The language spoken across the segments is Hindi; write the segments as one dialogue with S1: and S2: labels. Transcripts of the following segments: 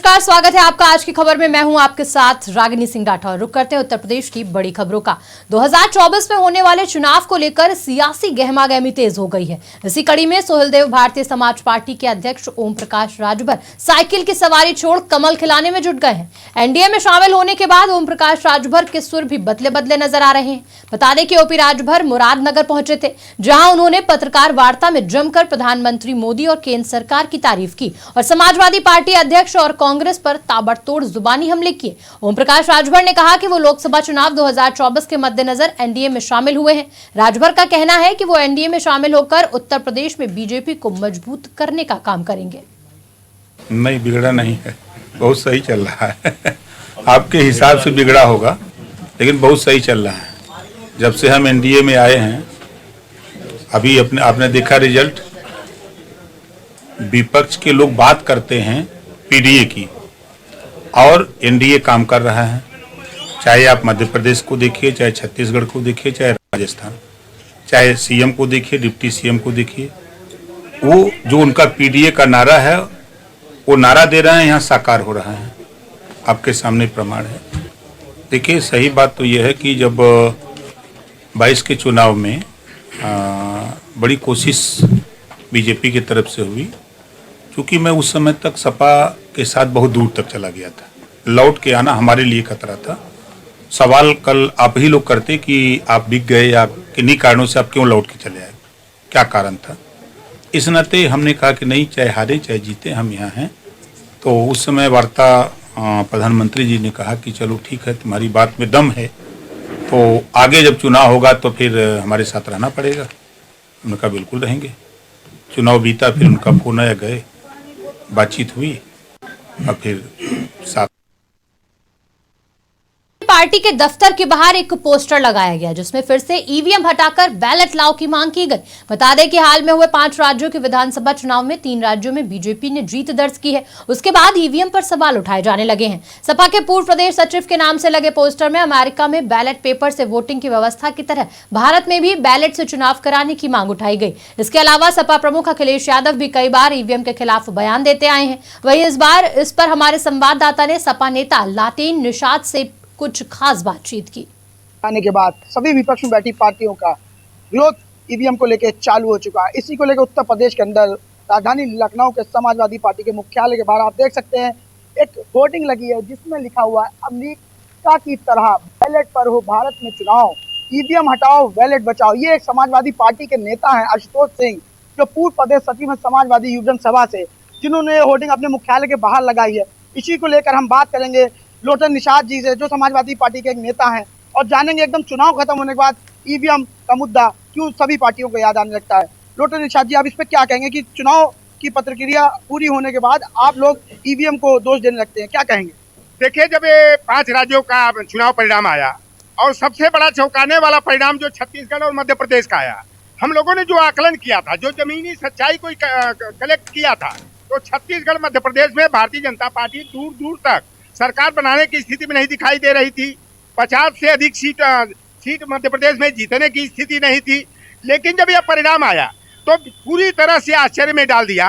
S1: नमस्कार, स्वागत है आपका आज की खबर में। मैं हूं आपके साथ रागिनी सिंह राठौर। रुक करते हैं उत्तर प्रदेश की बड़ी खबरों का। 2024 में होने वाले चुनाव को लेकर सियासी गहमागहमी तेज हो गई है। इसी कड़ी में सोहेलदेव भारतीय समाज पार्टी के अध्यक्ष ओम प्रकाश राजभर साइकिल की सवारी छोड़ कमल खिलाने में जुट गए हैं। एनडीए में शामिल होने के बाद ओम प्रकाश राजभर के सुर भी बदले बदले नजर आ रहे हैं। बता दें कि ओपी राजभर मुरादनगर पहुंचे थे, जहां उन्होंने पत्रकार वार्ता में जमकर प्रधानमंत्री मोदी और केंद्र सरकार की तारीफ की और समाजवादी पार्टी अध्यक्ष और कांग्रेस पर ताबड़तोड़ जुबानी हमले किए। ओम प्रकाश राजभर ने कहा कि वो लोकसभा चुनाव 2024 के मद्देनजर एनडीए में शामिल हुए हैं। राजभर का कहना है कि वो एनडीए में शामिल होकर उत्तर प्रदेश में बीजेपी को मजबूत करने का काम करेंगे।
S2: नहीं, बिगड़ा नहीं है, बहुत सही चल रहा है। आपके हिसाब से बिगड़ा होगा, लेकिन बहुत सही चल रहा है। जब से हम एनडीए में आए हैं, अभी आपने देखा रिजल्ट, विपक्ष के लोग बात करते हैं पीडीए की और एनडीए काम कर रहा है। चाहे आप मध्य प्रदेश को देखिए, चाहे छत्तीसगढ़ को देखिए, चाहे राजस्थान, चाहे सीएम को देखिए, डिप्टी सीएम को देखिए, वो जो उनका पीडीए का नारा है वो नारा दे रहे हैं, यहाँ साकार हो रहा है। आपके सामने प्रमाण है। देखिए, सही बात तो यह है कि जब 22 के चुनाव में बड़ी कोशिश बीजेपी की तरफ से हुई, क्योंकि मैं उस समय तक सपा के साथ बहुत दूर तक चला गया था। लौट के आना हमारे लिए खतरा था। सवाल कल आप ही लोग करते कि आप बिक गए या किन्हीं कारणों से आप क्यों लौट के चले आए, क्या कारण था। इस नाते हमने कहा कि नहीं, चाहे हारे चाहे जीते, हम यहाँ हैं। तो उस समय वार्ता प्रधानमंत्री जी ने कहा कि चलो ठीक है, तुम्हारी बात में दम है, तो आगे जब चुनाव होगा तो फिर हमारे साथ रहना पड़ेगा। हमने कहा बिल्कुल रहेंगे। चुनाव बीता, फिर उनका फोन आया, गए, बातचीत हुई और फिर साथ।
S1: पार्टी के दफ्तर के बाहर एक पोस्टर लगाया गया, जिसमें फिर से ईवीएम हटाकर बैलेट लाओ की मांग की गई। बता दें कि हाल में हुए 5 राज्यों के विधानसभा चुनाव में 3 राज्यों में बीजेपी ने जीत दर्ज की है। उसके बाद ईवीएम पर सवाल उठाए जाने लगे हैं। सपा के पूर्व प्रदेश सचिव के नाम से लगे पोस्टर में अमेरिका में बैलेट पेपर से वोटिंग की व्यवस्था की तरह भारत में भी बैलेट से चुनाव कराने की मांग उठाई गई। इसके अलावा सपा प्रमुख अखिलेश यादव भी कई बार ईवीएम के खिलाफ बयान देते आए हैं। वहीं इस बार इस पर हमारे संवाददाता ने सपा नेता लाटेन निषाद से कुछ खास बातचीत की।
S3: आने के बाद सभी विपक्ष में बैठी पार्टियों का विरोध ईवीएम को लेकर चालू हो चुका है। इसी को लेकर उत्तर प्रदेश के अंदर राजधानी लखनऊ के समाजवादी पार्टी के मुख्यालय के बाहर आप देख सकते हैं एक होर्डिंग लगी है, जिसमें लिखा हुआ है, अमेरिका की तरह बैलेट पर हो भारत में चुनाव, ईवीएम हटाओ बैलेट बचाओ। ये एक समाजवादी पार्टी के नेता हैं आशुतोष सिंह, जो पूर्व प्रदेश सचिव है समाजवादी युवजन सभा से, जिन्होंने ये होर्डिंग अपने मुख्यालय के बाहर लगाई है। इसी को लेकर हम बात करेंगे लोटन निषाद जी से, जो समाजवादी पार्टी के एक नेता हैं, और जानेंगे एकदम चुनाव खत्म होने के बाद ईवीएम का मुद्दा क्यों सभी पार्टियों को याद आने लगता है। लोटन निषाद जी, आप इस पर क्या कहेंगे कि चुनाव की प्रक्रिया पूरी होने के बाद आप लोग ईवीएम को दोष देने लगते हैं, क्या कहेंगे?
S4: देखिए, जब ये 5 राज्यों का चुनाव परिणाम आया और सबसे बड़ा चौंकाने वाला परिणाम जो छत्तीसगढ़ और मध्य प्रदेश का आया, हम लोगों ने जो आकलन किया था, जो जमीनी सच्चाई को कलेक्ट किया था, तो छत्तीसगढ़ मध्य प्रदेश में भारतीय जनता पार्टी दूर दूर तक सरकार बनाने की स्थिति में नहीं दिखाई दे रही थी। 50 से अधिक सीट मध्य प्रदेश में जीतने की स्थिति नहीं थी। लेकिन जब यह परिणाम आया तो पूरी तरह से आश्चर्य में डाल दिया।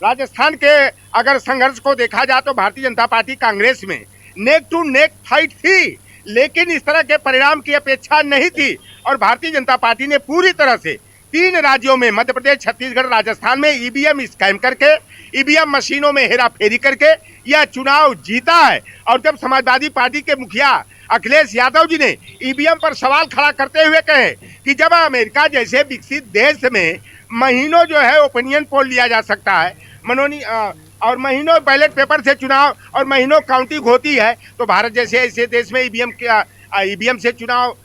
S4: राजस्थान के अगर संघर्ष को देखा जाए तो भारतीय जनता पार्टी कांग्रेस में नेक टू नेक फाइट थी, लेकिन इस तरह के परिणाम की अपेक्षा नहीं थी। और भारतीय जनता पार्टी ने पूरी तरह से 3 राज्यों में, मध्य प्रदेश, छत्तीसगढ़, राजस्थान में ईवीएम स्कैम करके, ईवीएम मशीनों में हेराफेरी करके यह चुनाव जीता है। और जब समाजवादी पार्टी के मुखिया अखिलेश यादव जी ने ईवीएम पर सवाल खड़ा करते हुए कहे कि जब अमेरिका जैसे विकसित देश में महीनों जो है ओपिनियन पोल लिया जा सकता है, और महीनों बैलेट पेपर से चुनाव और महीनों काउंटिंग होती है, तो भारत जैसे ऐसे देश में ईवीएम से चुनाव।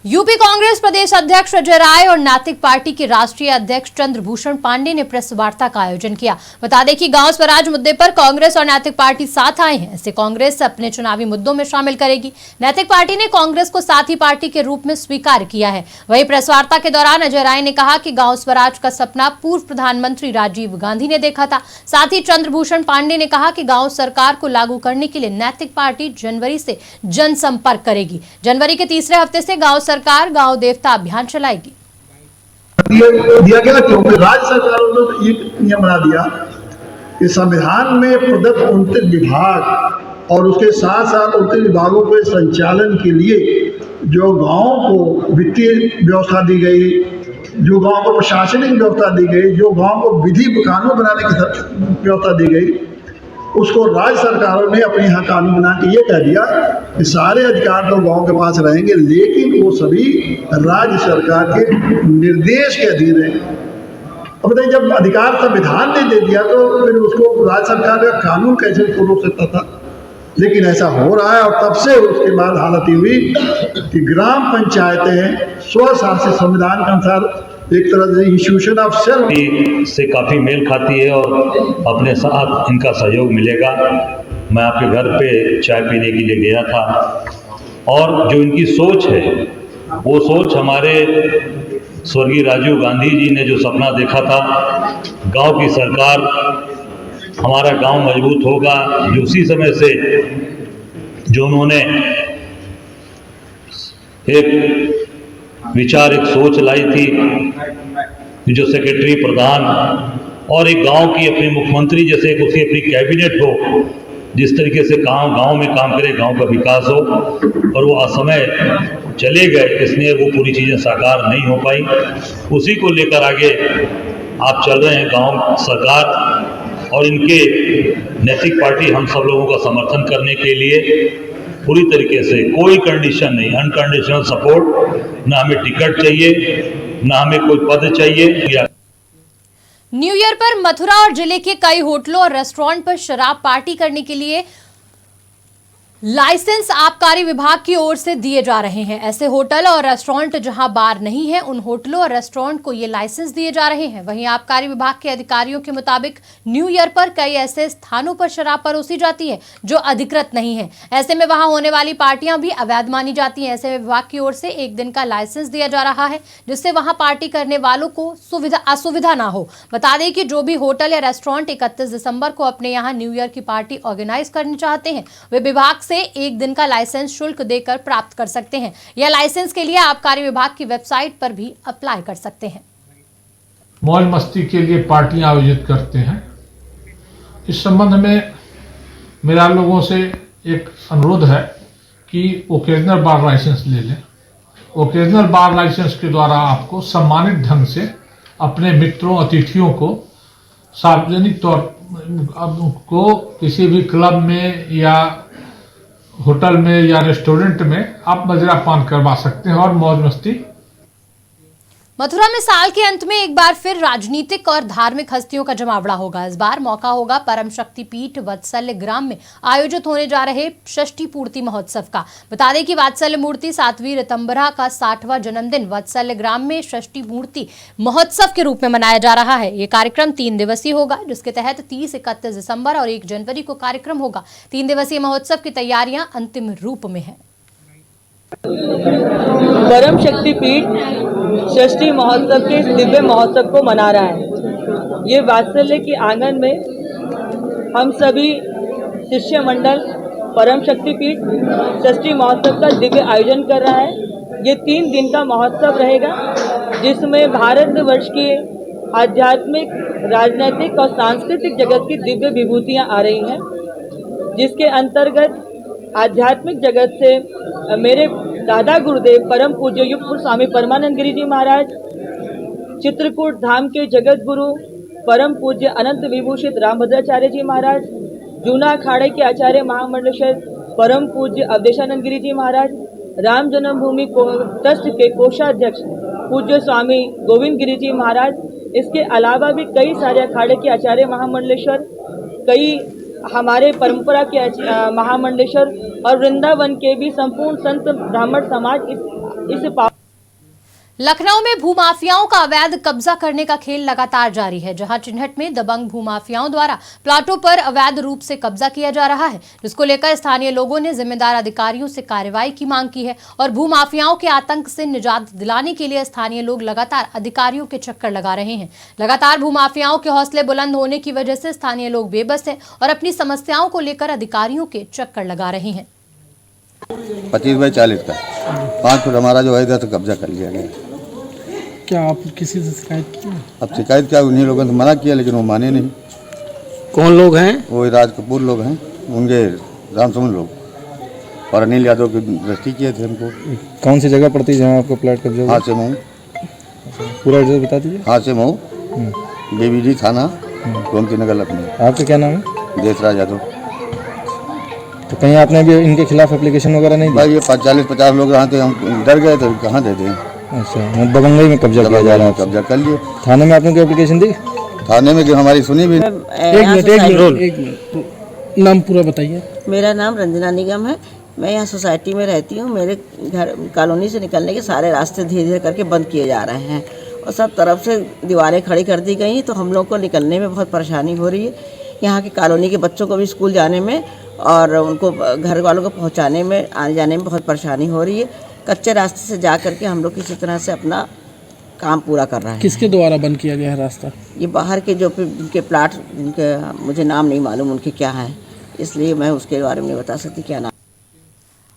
S1: यूपी कांग्रेस प्रदेश अध्यक्ष अजय राय और नैतिक पार्टी के राष्ट्रीय अध्यक्ष चंद्रभूषण पांडे ने प्रेस वार्ता का आयोजन किया। बता दें कि गांव स्वराज मुद्दे पर कांग्रेस और नैतिक पार्टी साथ आए हैं। इसे कांग्रेस अपने चुनावी मुद्दों में शामिल करेगी। नैतिक पार्टी ने कांग्रेस को साथी पार्टी के रूप में स्वीकार किया है। वहीं प्रेस वार्ता के दौरान अजय राय ने कहा कि गांव स्वराज का सपना पूर्व प्रधानमंत्री राजीव गांधी ने देखा था। साथ ही चंद्रभूषण पांडे ने कहा कि गांव सरकार को लागू करने के लिए नैतिक पार्टी जनवरी से जनसंपर्क करेगी। जनवरी के तीसरे हफ्ते से गांव सरकार गांव देवता अभियान चलाएगी।
S5: दिया गया, क्योंकि राज्य सरकारों ने एक नियम बना दिया इस संविधान में प्रदत्त 29 विभाग और उसके साथ साथ 29 विभागों के संचालन के लिए जो गाँव को वित्तीय व्यवस्था दी गई, जो गांव को प्रशासनिक व्यवस्था दी गई, जो गांव को विधि कानून बनाने की व्यवस्था दी गई, उसको राज्य सरकारों ने अपने यहाँ कानून बना के ये कह दिया कि सारे अधिकार तो गांव के पास रहेंगे, लेकिन वो सभी राज्य सरकार के निर्देश के अधीन है। अब बताइए, जब अधिकार संविधान ने दे दिया तो फिर उसको राज्य सरकार का कानून कैसे उसको रोक सकता था? लेकिन ऐसा हो रहा है। और तब से उसके बाद हालत ये हुई कि ग्राम पंचायतें स्वशासित संविधान के अनुसार एक तरह से इंस्टीट्यूशन ऑफ सेल्फ
S6: से काफ़ी मेल खाती है और अपने साथ इनका सहयोग मिलेगा। मैं आपके घर पे चाय पीने के लिए गया था और जो इनकी सोच है वो सोच हमारे स्वर्गीय राजीव गांधी जी ने जो सपना देखा था, गांव की सरकार, हमारा गांव मजबूत होगा, जो उसी समय से जो उन्होंने एक विचार, एक सोच लाई थी, जो सेक्रेटरी, प्रधान और एक गांव की अपनी मुख्यमंत्री जैसे एक उसकी अपनी कैबिनेट हो, जिस तरीके से गांव में काम करे, गांव का विकास हो, और वो असमय चले गए, इसलिए वो पूरी चीज़ें साकार नहीं हो पाई। उसी को लेकर आगे आप चल रहे हैं। गांव सरकार और इनके नैतिक पार्टी हम सब लोगों का समर्थन करने के लिए पूरी तरीके से, कोई कंडीशन नहीं, अनकंडीशनल सपोर्ट। ना हमें टिकट चाहिए, ना हमें कोई पद चाहिए।
S1: न्यू ईयर पर मथुरा और जिले के कई होटलों और रेस्टोरेंट पर शराब पार्टी करने के लिए लाइसेंस आबकारी विभाग की ओर से दिए जा रहे हैं। ऐसे होटल और रेस्टोरेंट जहां बार नहीं है, उन होटलों और रेस्टोरेंट को ये लाइसेंस दिए जा रहे हैं। वहीं आबकारी विभाग के अधिकारियों के मुताबिक न्यू ईयर पर कई ऐसे स्थानों पर शराब परोसी जाती है जो अधिकृत नहीं है। ऐसे में वहां होने वाली पार्टियां भी अवैध मानी जाती हैं। ऐसे में विभाग की ओर से एक दिन का लाइसेंस दिया जा रहा है, जिससे वहां पार्टी करने वालों को असुविधा ना हो। बता दें कि जो भी होटल या रेस्टोरेंट 31 दिसंबर को अपने यहाँ न्यू ईयर की पार्टी ऑर्गेनाइज करना चाहते हैं, वे विभाग से एक दिन का लाइसेंस शुल्क देकर प्राप्त कर सकते हैं। यह लाइसेंस के लिए आबकारी विभाग की वेबसाइट पर भी अप्लाई कर सकते हैं।
S7: मौज मस्ती के लिए पार्टियां आयोजित करते हैं। इस संबंध में मेरा लोगों से एक अनुरोध है कि ओकेजनल बार लाइसेंस ले लें। ओकेजनल बार लाइसेंस के द्वारा आपको सम्मानित ढंग से अपने मित्रों, अतिथियों को सार्वजनिक तौर को किसी भी क्लब में या होटल में या रेस्टोरेंट में आप मदिरापान करवा सकते हैं और मौज मस्ती।
S1: मथुरा में साल के अंत में एक बार फिर राजनीतिक और धार्मिक हस्तियों का जमावड़ा होगा। इस बार मौका होगा परम शक्ति पीठ वात्सल्य ग्राम में आयोजित होने जा रहे षष्ठी पूर्ति महोत्सव का। बता दें कि वात्सल्य मूर्ति 7वीं ऋतंबरा का 60वां जन्मदिन वात्सल्य ग्राम में षष्ठी मूर्ति महोत्सव के रूप में मनाया जा रहा है। ये कार्यक्रम 3 दिवसीय होगा, जिसके तहत 30, 31 दिसंबर और 1 जनवरी को कार्यक्रम होगा। 3 दिवसीय महोत्सव की तैयारियां अंतिम रूप में है।
S8: परम शक्ति पीठ षष्ठी महोत्सव के दिव्य महोत्सव को मना रहा है। ये वात्सल्य के आंगन में हम सभी शिष्य मंडल परम शक्ति पीठ षष्ठी महोत्सव का दिव्य आयोजन कर रहा है। ये 3 दिन का महोत्सव रहेगा, जिसमें भारतवर्ष के आध्यात्मिक, राजनीतिक और सांस्कृतिक जगत की दिव्य विभूतियाँ आ रही हैं, जिसके अंतर्गत आध्यात्मिक जगत से मेरे दादा गुरुदेव परम पूज्य युगपुर स्वामी परमानंद गिरी जी महाराज, चित्रकूट धाम के जगत गुरु परम पूज्य अनंत विभूषित रामभद्राचार्य जी महाराज, जूना अखाड़े के आचार्य महामंडलेश्वर परम पूज्य अवधेशानंद गिरी जी महाराज, राम जन्मभूमि ट्रस्ट के कोषाध्यक्ष पूज्य स्वामी गोविंद गिरी जी महाराज, इसके अलावा भी कई सारे अखाड़े के आचार्य महामंडलेश्वर, कई हमारे परंपरा के महामंडलेश्वर और वृंदावन के भी संपूर्ण संत ब्राह्मण समाज इस
S1: लखनऊ में भूमाफियाओं का अवैध कब्जा करने का खेल लगातार जारी है, जहां चिन्हट में दबंग भूमाफियाओं द्वारा प्लाटों पर अवैध रूप से कब्जा किया जा रहा है, जिसको लेकर स्थानीय लोगों ने जिम्मेदार अधिकारियों से कार्रवाई की मांग की है और भूमाफियाओं के आतंक से निजात दिलाने के लिए स्थानीय लोग लगातार अधिकारियों के चक्कर लगा रहे हैं। लगातार भूमाफियाओं के हौसले बुलंद होने की वजह से स्थानीय लोग बेबस हैं और अपनी समस्याओं को लेकर अधिकारियों के चक्कर लगा रहे हैं।
S9: 25/40 का 5 फुट हमारा जो है इधर से कब्जा कर लिया गया।
S10: क्या आप किसी से शिकायत की?
S9: अब शिकायत क्या, उन्हीं लोगों से मना किया लेकिन वो माने नहीं।
S10: कौन लोग हैं?
S9: वो राज कपूर लोग हैं, उनके रामसमन लोग, और अनिल यादव की दृष्टि किए थे हमको।
S10: कौन सी जगह पड़ती है जहाँ आपको प्लाट कब्जा हुआ?
S9: हाथ से मऊ,
S10: पूरा एड्रेस बता दीजिए।
S9: हाथ से मऊ, बीबीडी थाना, गोमती नगर लखनऊ।
S10: आपका क्या नाम है?
S9: देशराज यादव।
S10: तो कहीं आपने भी इनके खिलाफ एप्लीकेशन वगैरह नहीं दी?
S9: भाई ये 40-50 लोग रहा थे, हम डर गए तो कहाँ दे दें।
S10: अच्छा, दबंगई में कब्जा किया जा रहा है।
S9: कब्जा कर लिए।
S10: थाने में आपने कोई एप्लीकेशन दी?
S9: थाने में कि हमारी सुनी भी।
S10: एक मिनट, नाम पूरा बताइए।
S11: मेरा नाम रंजना निगम है। मैं यहाँ सोसाइटी में रहती हूँ। मेरे घर कॉलोनी से निकलने के सारे रास्ते धीरे धीरे करके बंद किए जा रहे हैं और सब तरफ से दीवारें खड़ी कर दी गई, तो हम लोग को निकलने में बहुत परेशानी हो रही है। यहाँ की कॉलोनी के बच्चों को भी स्कूल जाने में और उनको घर वालों को पहुँचाने में, आने जाने में बहुत परेशानी हो रही है। कच्चे रास्ते से जा करके हम लोग किसी तरह से अपना काम पूरा कर रहे हैं।
S10: किसके द्वारा बंद किया गया है रास्ता?
S11: ये बाहर के जो उनके प्लाट, उनके मुझे नाम नहीं मालूम उनके क्या हैं, इसलिए मैं उसके बारे में नहीं बता सकती क्या नाम।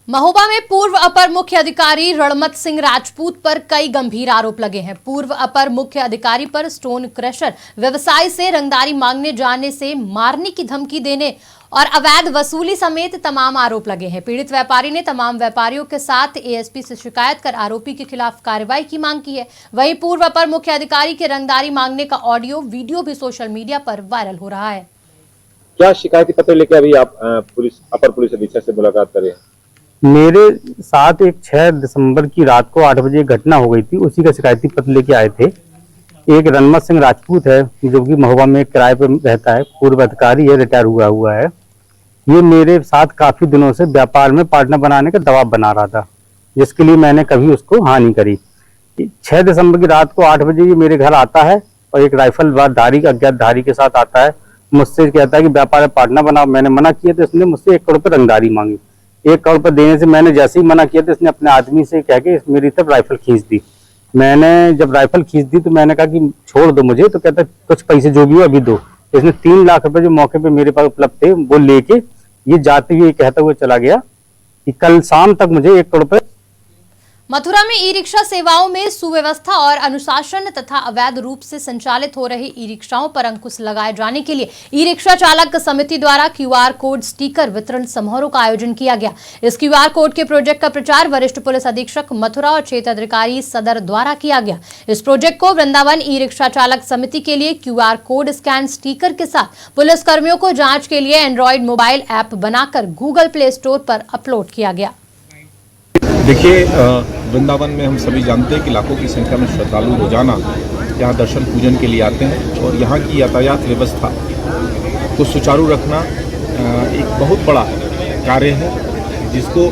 S1: महोबा में पूर्व अपर मुख्य अधिकारी रणमत सिंह राजपूत पर कई गंभीर आरोप लगे हैं। पूर्व अपर मुख्य अधिकारी पर स्टोन क्रशर व्यवसाय से रंगदारी मांगने जाने से मारने की धमकी देने और अवैध वसूली समेत तमाम आरोप लगे हैं। पीड़ित व्यापारी ने तमाम व्यापारियों के साथ एएसपी से शिकायत कर आरोपी के खिलाफ कार्रवाई की मांग की है। वहीं पूर्व अपर मुख्य अधिकारी के रंगदारी मांगने का ऑडियो वीडियो भी सोशल मीडिया पर वायरल हो रहा है।
S12: क्या शिकायती पत्र लेकर अभी आप अपर पुलिस अधीक्षक से मुलाकात करें?
S13: मेरे साथ एक 6 दिसंबर की रात को 8 बजे घटना हो गई थी, उसी का शिकायती पत्र लेके आए थे। एक रणमत सिंह राजपूत है जो कि महोबा में किराए पर रहता है, पूर्व अधिकारी है, रिटायर हुआ है। ये मेरे साथ काफी दिनों से व्यापार में पार्टनर बनाने का दबाव बना रहा था, जिसके लिए मैंने कभी उसको हाँ नहीं करी। 6 दिसंबर की रात को 8 बजे ये मेरे घर आता है और एक राइफल धारी, अज्ञात धारी के साथ आता है, मुझसे कहता है कि व्यापार में पार्टनर बनाओ। मैंने मना किया तो इसने मुझसे 1 करोड़ रुपये रंगदारी मांगी। 1 करोड़ रुपये देने से मैंने जैसे ही मना किया तो इसने अपने आदमी से कह के मेरी तरफ राइफल खींच दी। मैंने जब राइफल खींच दी तो मैंने कहा कि छोड़ दो मुझे, तो कहता कुछ पैसे जो भी हो अभी दो। इसने 3 लाख रुपए जो मौके पे मेरे पास उपलब्ध थे वो लेके ये जाते हुए कहता हुए चला गया कि कल शाम तक मुझे 1 करोड़ रुपए।
S1: मथुरा में ई रिक्शा सेवाओं में सुव्यवस्था और अनुशासन तथा अवैध रूप से संचालित हो रहे ई रिक्शाओं पर अंकुश लगाए जाने के लिए ई रिक्शा चालक समिति द्वारा क्यूआर कोड स्टिकर वितरण समारोह का आयोजन किया गया। इस क्यूआर कोड के प्रोजेक्ट का प्रचार वरिष्ठ पुलिस अधीक्षक मथुरा और क्षेत्राधिकारी सदर द्वारा किया गया। इस प्रोजेक्ट को वृंदावन ई रिक्शा चालक समिति के लिए क्यूआर कोड स्कैन स्टिकर के साथ पुलिस कर्मियों को जाँच के लिए एंड्रॉइड मोबाइल ऐप बनाकर गूगल प्ले स्टोर पर अपलोड किया गया।
S14: देखिए, वृंदावन में हम सभी जानते हैं कि लाखों की संख्या में श्रद्धालु रोजाना यहाँ दर्शन पूजन के लिए आते हैं और यहाँ की यातायात व्यवस्था को सुचारू रखना एक बहुत बड़ा कार्य है, जिसको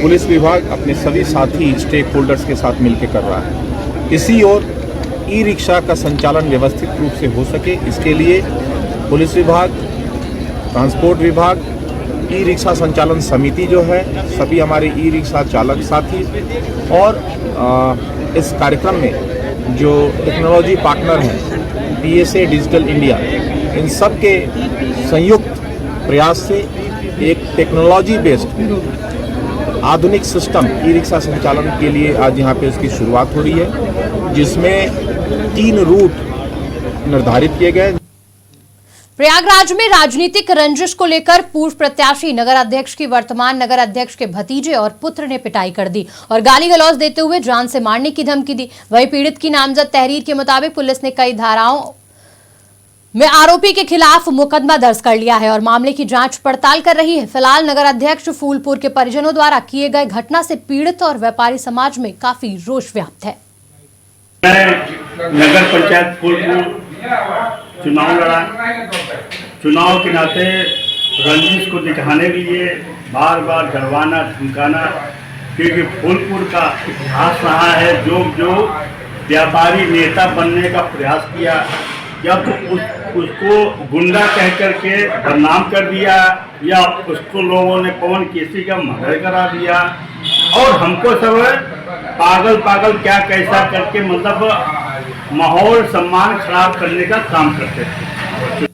S14: पुलिस विभाग अपने सभी साथी स्टेक होल्डर्स के साथ मिलकर कर रहा है। इसी ओर ई रिक्शा का संचालन व्यवस्थित रूप से हो सके, इसके लिए पुलिस विभाग, ट्रांसपोर्ट विभाग, ई रिक्शा संचालन समिति जो है, सभी हमारे ई रिक्शा चालक साथी और इस कार्यक्रम में जो टेक्नोलॉजी पार्टनर हैं, PSA डिजिटल इंडिया, इन सब के संयुक्त प्रयास से एक टेक्नोलॉजी बेस्ड आधुनिक सिस्टम ई रिक्शा संचालन के लिए आज यहाँ पे इसकी शुरुआत हो रही है, जिसमें 3 रूट निर्धारित किए गए।
S1: प्रयागराज में राजनीतिक रंजिश को लेकर पूर्व प्रत्याशी नगर अध्यक्ष की वर्तमान नगर अध्यक्ष के भतीजे और पुत्र ने पिटाई कर दी और गाली गलौज देते हुए जान से मारने की धमकी दी। वहीं पीड़ित की नामजद तहरीर के मुताबिक पुलिस ने कई धाराओं में आरोपी के खिलाफ मुकदमा दर्ज कर लिया है और मामले की जांच पड़ताल कर रही है। फिलहाल नगर अध्यक्ष फूलपुर के परिजनों द्वारा किए गए घटना से पीड़ित और व्यापारी समाज में काफी रोष व्याप्त है।
S15: नगर पंचायत फूलपुर चुनाव लड़ा, चुनाव के नाते रंजिश को दिखाने के लिए बार बार डरवाना धमकाना, क्योंकि फूलपुर का इतिहास रहा है जो व्यापारी नेता बनने का प्रयास किया, जब उसको गुंडा कह करके बदनाम कर दिया या उसको लोगों ने पवन केसी का मर्डर करा दिया और हमको सब पागल क्या कैसा करके मतलब माहौल सम्मान खराब करने का काम करते थे।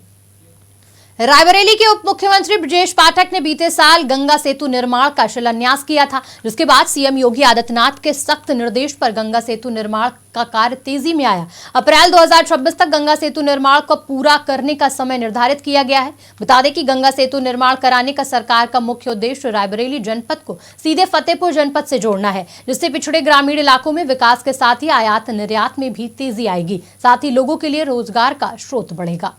S1: रायबरेली के उप मुख्यमंत्री ब्रजेश पाठक ने बीते साल गंगा सेतु निर्माण का शिलान्यास किया था, जिसके बाद सीएम योगी आदित्यनाथ के सख्त निर्देश पर गंगा सेतु निर्माण का कार्य तेजी में आया। अप्रैल 2026 तक गंगा सेतु निर्माण को पूरा करने का समय निर्धारित किया गया है। बता दें कि गंगा सेतु निर्माण कराने का सरकार का मुख्य उद्देश्य रायबरेली जनपद को सीधे फतेहपुर जनपद से जोड़ना है, जिससे पिछड़े ग्रामीण इलाकों में विकास के साथ ही आयात निर्यात में भी तेजी आएगी, साथ ही लोगों के लिए रोजगार का स्रोत बढ़ेगा।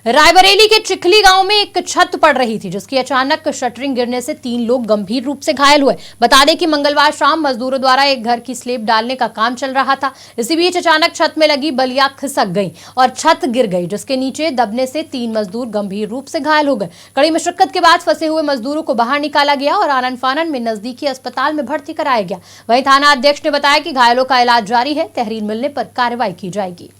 S1: रायबरेली के चिखली गांव में एक छत पड़ रही थी, जिसकी अचानक शटरिंग गिरने से 3 लोग गंभीर रूप से घायल हुए। बता दें कि मंगलवार शाम मजदूरों द्वारा एक घर की स्लेब डालने का काम चल रहा था। इसी बीच अचानक छत में लगी बलिया खिसक गई और छत गिर गई, जिसके नीचे दबने से 3 मजदूर गंभीर रूप से घायल हो गए। कड़ी मशक्कत के बाद फंसे हुए मजदूरों को बाहर निकाला गया और आनन फानन में नजदीकी अस्पताल में भर्ती कराया गया। वहीं थाना अध्यक्ष ने बताया कि घायलों का इलाज जारी है, तहरीर मिलने पर कार्रवाई की जाएगी।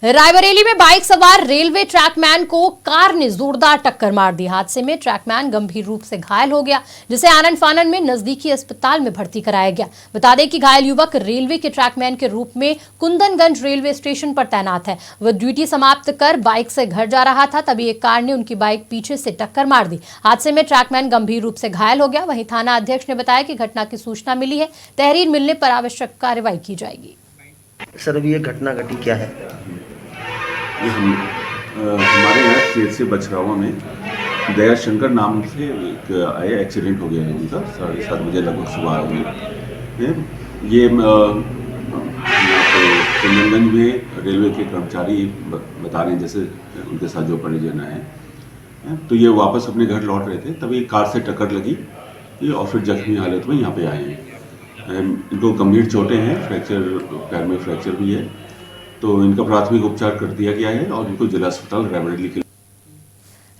S1: रायबरेली में बाइक सवार रेलवे ट्रैकमैन को कार ने जोरदार टक्कर मार दी। हादसे में ट्रैकमैन गंभीर रूप से घायल हो गया, जिसे आनन फानन में नजदीकी अस्पताल में भर्ती कराया गया। बता दें कि घायल युवक रेलवे के ट्रैकमैन के रूप में कुंदनगंज रेलवे स्टेशन पर तैनात है। वह ड्यूटी समाप्त कर बाइक से घर जा रहा था, तभी एक कार ने उनकी बाइक पीछे से टक्कर मार दी। हादसे में ट्रैकमैन गंभीर रूप से घायल हो गया। वहीं थाना अध्यक्ष ने बताया कि घटना की सूचना मिली है, तहरीर मिलने पर आवश्यक कार्रवाई की जाएगी।
S16: सर, अभी ये घटना घटी क्या है?
S17: ये हमारे यहाँ CHC बछरावा में दया शंकर नाम से एक आया, एक्सीडेंट हो गया है उनका 7:30 बजे लगभग सुबह में। ये यहाँ पे कुंदनगंज में रेलवे के कर्मचारी बता रहे हैं, जैसे उनके साथ जो परिजन है, तो ये वापस अपने घर लौट रहे थे, तभी कार से टक्कर लगी ये और फिर जख्मी हालत में यहाँ पे आए हैं। इनको गंभीर चोटें हैं, फ्रैक्चर, पैर में फ्रैक्चर भी है, तो इनका प्राथमिक उपचार कर दिया गया है और इनको जिला अस्पताल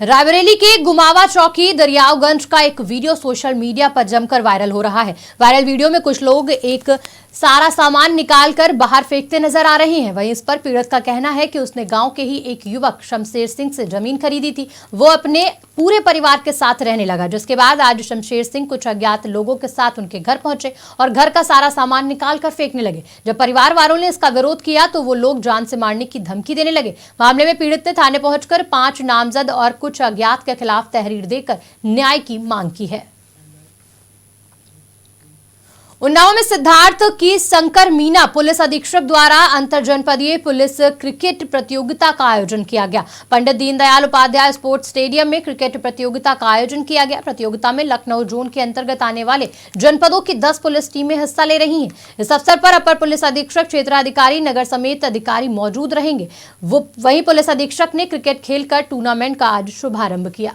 S1: रायबरेली के गुमावा चौकी दरियावगंज का एक वीडियो सोशल मीडिया पर जमकर वायरल हो रहा है। वायरल वीडियो में कुछ लोग एक सारा सामान निकालकर बाहर फेंकते नजर आ रहे हैं। वहीं इस पर पीड़ित का कहना है कि उसने गांव के ही एक युवक शमशेर सिंह से जमीन खरीदी थी। वो अपने पूरे परिवार के साथ रहने लगा, जिसके बाद आज शमशेर सिंह कुछ अज्ञात लोगों के साथ उनके घर पहुंचे और घर का सारा सामान निकाल कर फेंकने लगे। जब परिवार वालों ने इसका विरोध किया तो वो लोग जान से मारने की धमकी देने लगे। मामले में पीड़ित ने थाने पहुंचकर 5 नामजद और कुछ अज्ञात के खिलाफ तहरीर देकर न्याय की मांग की है। उन्नाव में सिद्धार्थ की शंकर मीना पुलिस अधीक्षक द्वारा अंतर जनपदीय पुलिस क्रिकेट प्रतियोगिता का आयोजन किया गया। पंडित दीनदयाल उपाध्याय स्पोर्ट्स स्टेडियम में क्रिकेट प्रतियोगिता का आयोजन किया गया। प्रतियोगिता में लखनऊ जोन के अंतर्गत आने वाले जनपदों की 10 पुलिस टीमें हिस्सा ले रही हैं। इस अवसर पर अपर पुलिस अधीक्षक, क्षेत्राधिकारी, नगर समेत अधिकारी मौजूद रहेंगे। वहीं पुलिस अधीक्षक ने क्रिकेट खेलकर टूर्नामेंट का आज शुभारंभ किया।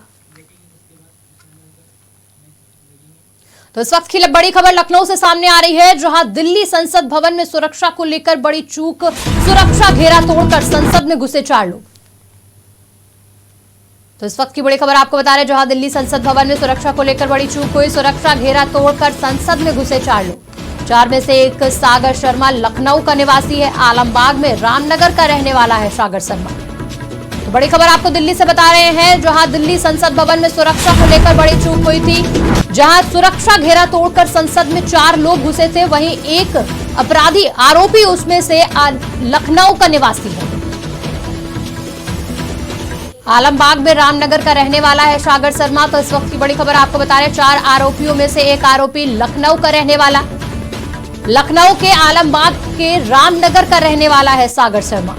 S1: तो इस वक्त की बड़ी खबर लखनऊ से सामने आ रही है, जहां दिल्ली संसद भवन में सुरक्षा को लेकर बड़ी चूक, सुरक्षा घेरा तोड़कर संसद में घुसे 4 लोग। तो इस वक्त की बड़ी खबर आपको बता रहे हैं, जहां दिल्ली संसद भवन में सुरक्षा को लेकर बड़ी चूक हुई। सुरक्षा घेरा तोड़कर संसद में घुसे 4 लोग। 4 में से एक सागर शर्मा लखनऊ का निवासी है। आलमबाग में रामनगर का रहने वाला है सागर शर्मा। तो बड़ी खबर आपको दिल्ली से बता रहे हैं, जहां दिल्ली संसद भवन में सुरक्षा को लेकर बड़ी चूक हुई थी। जहां सुरक्षा घेरा तोड़कर संसद में 4 लोग घुसे थे, वहीं एक अपराधी आरोपी उसमें से लखनऊ का निवासी है। आलमबाग में रामनगर का रहने वाला है सागर शर्मा। तो इस वक्त की बड़ी खबर आपको बता रहे हैं, 4 आरोपियों में से एक आरोपी लखनऊ का रहने वाला, लखनऊ के आलमबाग के रामनगर का रहने वाला है सागर शर्मा।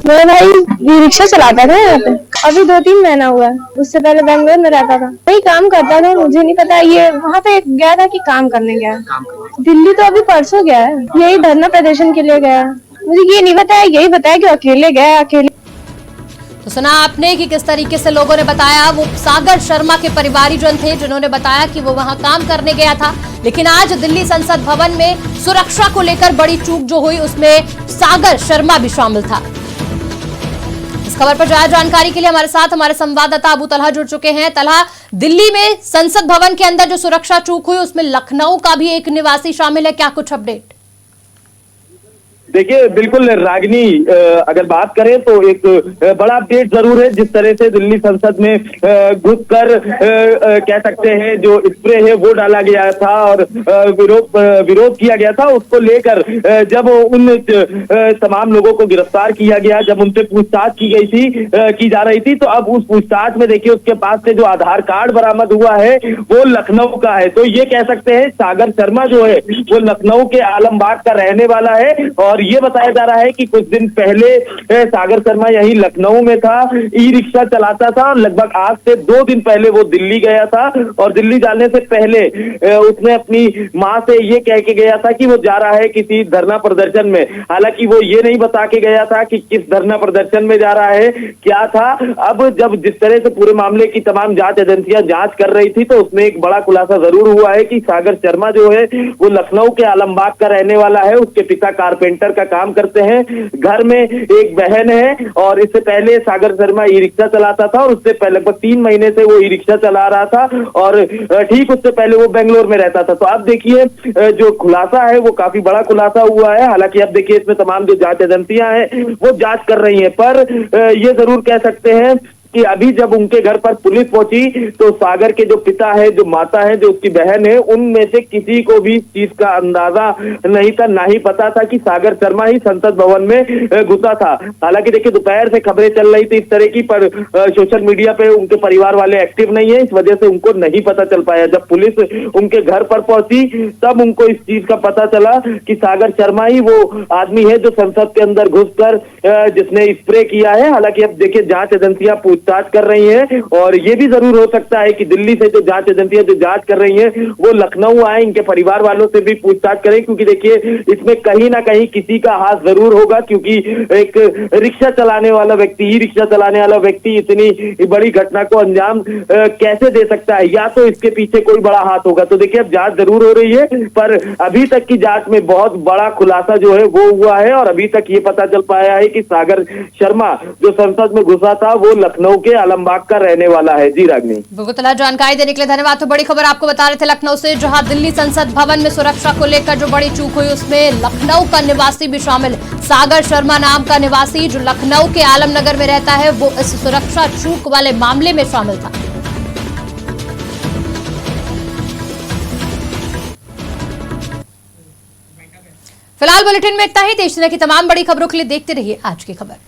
S18: मेरा भाई रिक्शा चलाता था यहाँ पे, अभी 2-3 महीना हुआ। उससे पहले बेंगलोर में रहता था, वही काम करता था। मुझे नहीं पता ये वहाँ पे गया था कि काम करने गया। दिल्ली तो अभी परसों गया है, यही धरना प्रदर्शन के लिए गया। मुझे ये नहीं बताया, यही बताया कि अकेले गया। अकेले
S1: तो सुना आपने कि किस तरीके से लोगों ने बताया। वो सागर शर्मा के परिवारीजन थे जिन्होंने बताया कि वो वहां काम करने गया था, लेकिन आज दिल्ली संसद भवन में सुरक्षा को लेकर बड़ी चूक जो हुई उसमें सागर शर्मा भी शामिल था। इस खबर पर ज्यादा जानकारी के लिए हमारे साथ हमारे संवाददाता अबू तलहा जुड़ चुके हैं। तलहा, दिल्ली में संसद भवन के अंदर जो सुरक्षा चूक हुई उसमें लखनऊ का भी एक निवासी शामिल है, क्या कुछ अपडेट?
S19: देखिए बिल्कुल रागिनी, अगर बात करें तो एक बड़ा अपडेट जरूर है। जिस तरह से दिल्ली संसद में घुसकर कह सकते हैं जो स्प्रे है वो डाला गया था और विरोध किया गया था, उसको लेकर जब उन तमाम लोगों को गिरफ्तार किया गया, जब उनसे पूछताछ की जा रही थी, तो अब उस पूछताछ में देखिए उसके पास से जो आधार कार्ड बरामद हुआ है वो लखनऊ का है। तो ये कह सकते हैं सागर शर्मा जो है वो लखनऊ के आलमबाग का रहने वाला है। और ये बताया जा रहा है कि कुछ दिन पहले सागर शर्मा यही लखनऊ में था, ई रिक्शा चलाता था। लगभग आज से 2 दिन पहले वो दिल्ली गया था और दिल्ली जाने से पहले उसने अपनी मां से ये कह के गया था कि वो जा रहा है किसी धरना प्रदर्शन में। हालांकि वो ये नहीं बता के गया था कि किस धरना प्रदर्शन में जा रहा है, क्या था। अब जब जिस तरह से पूरे मामले की तमाम जांच एजेंसियां जांच कर रही थी, तो उसमें एक बड़ा खुलासा जरूर हुआ है कि सागर शर्मा जो है वो लखनऊ के आलमबाग का रहने वाला है। उसके पिता कारपेंटर का काम करते हैं, घर में एक बहन है और इससे पहले सागर शर्मा ई रिक्शा चलाता था और उससे पहले लगभग 3 महीने से वो ई रिक्शा चला रहा था और ठीक उससे पहले वो बेंगलोर में रहता था। तो अब देखिए जो खुलासा है वो काफी बड़ा खुलासा हुआ है। हालांकि अब देखिए इसमें तमाम जो जांच एजेंसियां हैं वो जांच कर रही हैं, पर ये जरूर कह सकते हैं कि अभी जब उनके घर पर पुलिस पहुंची तो सागर के जो पिता है, जो माता है, जो उसकी बहन है, उनमें से किसी को भी इस चीज का अंदाजा नहीं था, ना ही पता था कि सागर शर्मा ही संसद भवन में घुसा था। हालांकि देखिए दोपहर से खबरें चल रही थी इस तरह की, पर सोशल मीडिया पे उनके परिवार वाले एक्टिव नहीं है, इस वजह से उनको नहीं पता चल पाया। जब पुलिस उनके घर पर पहुंची तब उनको इस चीज का पता चला कि सागर शर्मा ही वो आदमी है जो संसद के अंदर घुसकर जिसने स्प्रे किया है। हालांकि अब देखिए जांच एजेंसियां पूछताछ कर रही हैं और ये भी जरूर हो सकता है कि दिल्ली से जो जांच एजेंसियां जो जांच कर रही हैं वो लखनऊ आए, इनके परिवार वालों से भी पूछताछ करें, क्योंकि देखिए इसमें कहीं ना कहीं किसी का हाथ जरूर होगा। क्योंकि एक रिक्शा चलाने वाला व्यक्ति, ई रिक्शा चलाने वाला व्यक्ति इतनी बड़ी घटना को अंजाम कैसे दे सकता है, या तो इसके पीछे कोई बड़ा हाथ होगा। तो देखिए अब जांच जरूर हो रही है, पर अभी तक की जांच में बहुत बड़ा खुलासा जो है वो हुआ है और अभी तक ये पता चल पाया है कि सागर शर्मा जो संसद में घुसा था वो लखनऊ के आलमबाग का रहने वाला है। जी रागनी,
S1: बिल्कुल जानकारी देने के लिए धन्यवाद। तो बड़ी खबर आपको बता रहे थे लखनऊ से, जहां दिल्ली संसद भवन में सुरक्षा को लेकर जो बड़ी चूक हुई उसमें लखनऊ का निवासी भी शामिल। सागर शर्मा नाम का निवासी जो लखनऊ के आलमनगर में रहता है वो इस सुरक्षा चूक वाले मामले में शामिल था। फिलहाल बुलेटिन में इतना ही। देश दुनिया की तमाम बड़ी खबरों के लिए देखते रहिए आज की खबर।